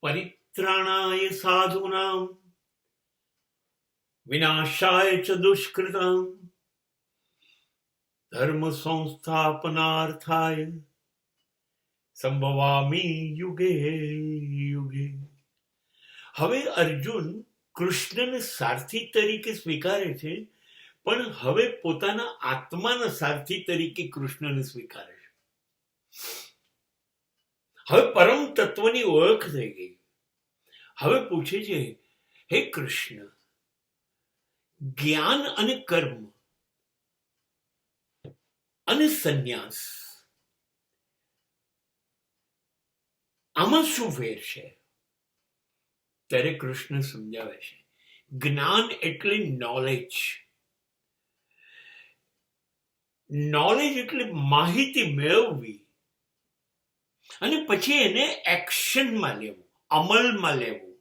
પરિત્રાણાય સાધુનામ વિનાશાય ચ દુષ્કૃતામ ધર્મ સંસ્થાપનાર્થાય સંભવામી યુગે યુગે. હવે અર્જુન કૃષ્ણને સારથી તરીકે સ્વીકારે છે, પણ હવે પોતાના આત્માના સારથી તરીકે કૃષ્ણને સ્વીકારે છે. હવે પરમ તત્વની ઓળખ થઈ ગઈ. હવે પૂછે છે, હે કૃષ્ણ, જ્ઞાન અને કર્મ અને સંન્યાસ આમાં શું ફેર છે? ત્યારે કૃષ્ણ સમજાવે છે, જ્ઞાન એટલે નોલેજ. નોલેજ એટલે માહિતી મેળવવી અને પછી એને એક્શનમાં લેવું, અમલમાં લેવું.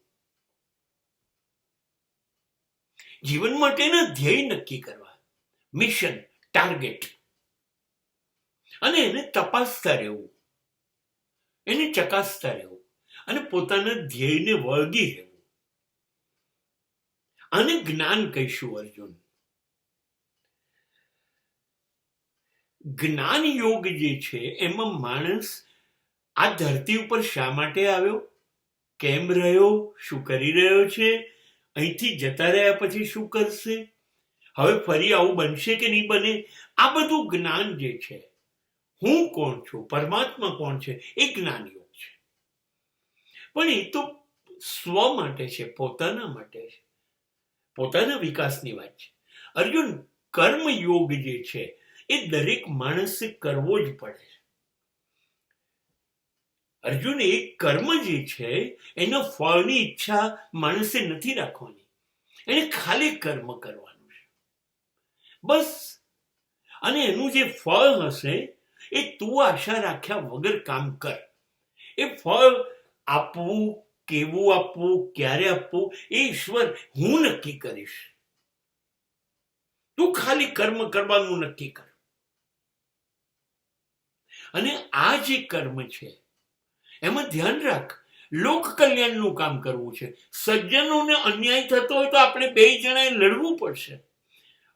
જીવન માટેના ધ્યેય નક્કી કરવા, મિશન, ટાર્ગેટ, અને એને તપાસતા રહેવું, એને ચકાસતા રહેવું અને પોતાના ધ્યેયને વળગી રહેવું. આને જ્ઞાન કહીશું અર્જુન. જ્ઞાન યોગ જે છે એમાં માણસ આ ધરતી ઉપર શા માટે આવ્યો, કેમ રહ્યો, શું કરી રહ્યો છે, અહીંથી જતા રહ્યા પછી શું કરશે, હવે ફરી આવું બનશે કે નહીં બને, આ બધું જ્ઞાન જે છે, હું કોણ છું, પરમાત્મા કોણ છે, એ જ્ઞાન યોગ છે. પણ એ તો સ્વ માટે છે, પોતાના માટે છે, પોતાના વિકાસની વાત છે. અર્જુન, કર્મ યોગ જે છે એ દરેક માણસે કરવો જ પડે. અર્જુન, એ કર્મ જે છે એના ફળની ઈચ્છા માણસે નથી રાખવાની, એને ખાલી કર્મ કરવાનું છે બસ. અને એનું જે ફળ હશે એ તું આશા રાખ્યા વગર કામ કર. એ ફળ આપવું, કેવું આપવું, ક્યારે આપવું, એ ઈશ્વર હું નક્કી કરીશ. તું ખાલી કર્મ કરવાનું નક્કી કર. અને આ જે કર્મ છે એમાં ધ્યાન રાખ, લોક કલ્યાણનું કામ કરવું છે. સજ્જનોને અન્યાય થતો હોય તો આપણે બે જણાએ લડવું પડશે,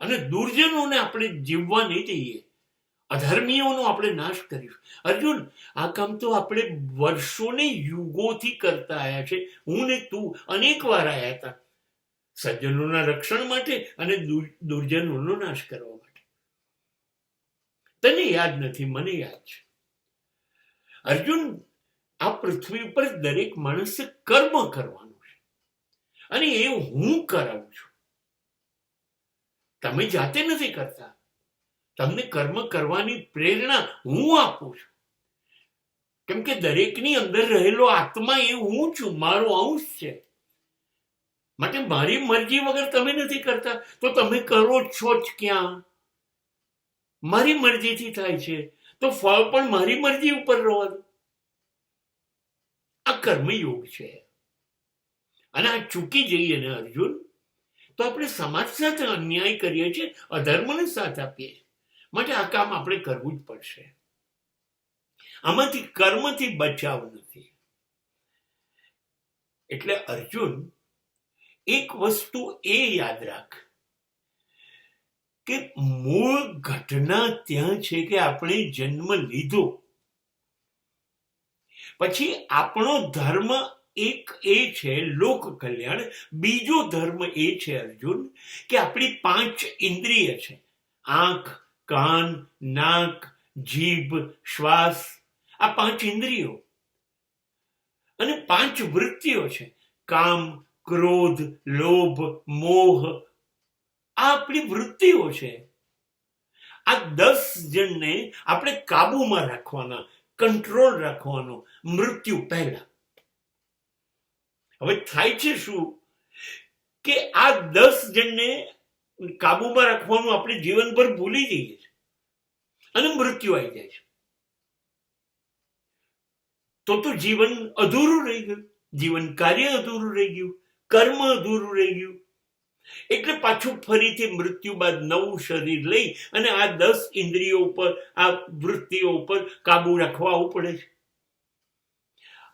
અને દુર્જનોને આપણે જીવવા નહીં દઈએ, અધર્મીઓનો આપણે નાશ કરીશું. અર્જુન, આ કામ તો આપણે વર્ષોને યુગોથી કરતા આવ્યા છે. હું ને તું અનેક વાર આવ્યા હતા, સજ્જનોના રક્ષણ માટે અને દુર્જનોનો નાશ કરવા માટે. તને યાદ નથી, મને યાદ છે. અર્જુન, આ પૃથ્વી ઉપર દરેક માણસે કર્મ કરવાનું છે, અને એ હું કરાવું છું. તમે જાતે નથી કરતા. તમને કર્મ કરવાની પ્રેરણા હું આપું છું, કેમ કે દરેકની અંદર રહેલો આત્મા એ હું છું, મારો અંશ છે. માટે મારી મરજી વગર તમે નથી કરતા તો તમે કરો છો જ ક્યાં? મારી મરજીથી થાય છે તો ફળ પણ મારી મરજી ઉપર રહેવાનું. આ કર્મયોગ છે. અને આ ચૂકી જઈએ ને અર્જુન, તો આપણે સમાજ સાથે અન્યાય કરીએ છીએ, અધર્મને સાથ આપીએ છીએ. માટે આ કામ આપણે કરવું જ પડશે. આમાંથી કર્મથી બચાવ નથી. એટલે અર્જુન, એક વસ્તુ એ યાદ રાખ કે મૂળ ઘટના ત્યાં છે કે આપણે જન્મ લીધો પછી આપણો ધર્મ એક એ છે લોક કલ્યાણ. બીજો ધર્મ એ છે અર્જુન કે આપણી 5 ઇન્દ્રિય છે, આંખ, કાન, નાક, જીભ, શ્વાસ. આ 5 ઇન્દ્રિયો અને 5 વૃત્તિઓ છે, કામ, ક્રોધ, લોભ, મોહ. આ આપણી વૃત્તિઓ છે. આ 10 જણને આપણે કાબુમાં રાખવાના, કંટ્રોલ રાખવાનો મૃત્યુ પહેલા. હવે થાય છે શું કે આ 10 જણને કાબુમાં રાખવાનું આપણે જીવનભર ભૂલી જઈએ છીએ અને મૃત્યુ આવી જાય છે. તો જીવન અધૂરું રહી ગયું, જીવન કાર્ય અધૂરું રહી ગયું, કર્મ અધૂરું રહી ગયું. એટલે પાછું ફરીથી મૃત્યુ બાદ નવું શરીર લઈ અને આ 10 ઇન્દ્રિયો ઉપર, આ વૃત્તિઓ ઉપર કાબુ રાખવા આવવું પડે છે.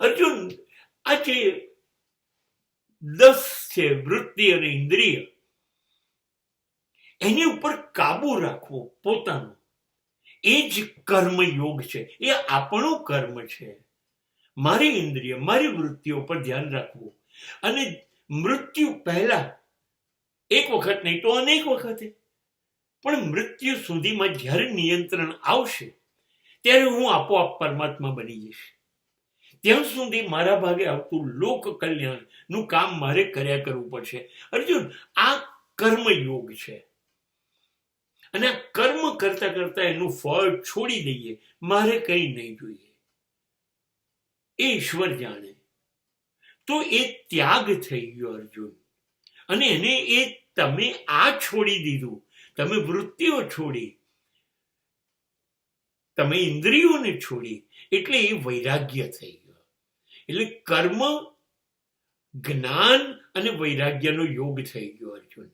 અર્જુન, આ જે 10 છે વૃત્તિ અને ઇન્દ્રિય, એની ઉપર કાબુ રાખવો પોતાનો, એ જ કર્મયોગ છે. એ આપણું કર્મ છે. મારી ઇન્દ્રિય, મારી વૃત્તિઓ પર ધ્યાન રાખવું. અને મૃત્યુ પહેલા, એક વખત નહીં તો અનેક વખતે, પણ મૃત્યુ સુધીમાં જ્યારે નિયંત્રણ આવશે ત્યારે હું આપોઆપ પરમાત્મા બની જઈશ. ત્યાં સુધી મારા ભાગે આવતું લોક કલ્યાણનું કામ મારે કર્યા કરવું પડશે. અર્જુન, આ કર્મયોગ છે. અને આ કર્મ કરતા કરતા એનું ફળ છોડી દઈએ, મારે કંઈ નહીં જોઈએ, એ ઈશ્વર જાણે. તો એ ત્યાગ થઈ ગયો અર્જુન. અને એને એ તમે આ છોડી દીધું, તમે વૃત્તિઓ છોડી, તમે ઇન્દ્રિયોને છોડી, એટલે એ વૈરાગ્ય થઈ ગયો. એટલે કર્મ, જ્ઞાન અને વૈરાગ્યનો યોગ થઈ ગયો અર્જુન.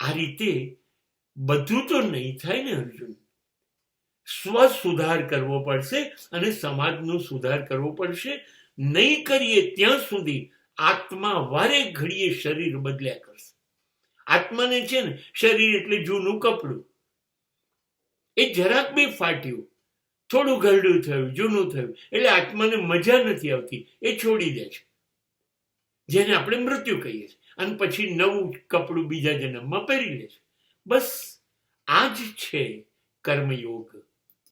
આ રીતે બધું તો નહીં થાય ને અર્જુન. સ્વ સુધાર કરવો પડશે અને સમાજનો સુધાર કરવો પડશે. નહીં કરીએ ત્યાં સુધી આત્મા વારે ઘડીએ શરીર બદલ્યા કરશે. આત્માને છે ને, શરીર એટલે જૂનું કપડું, એ જરાક બી ફાટ્યું, થોડું ઘરડું થયું, જૂનું થયું, એટલે આત્માને મજા નથી આવતી, એ છોડી દે છે, જેને આપણે મૃત્યુ કહીએ છીએ. અને પછી નવું કપડું બીજા જન્મમાં પહેરી લે છે. બસ આ જ છે કર્મયોગ.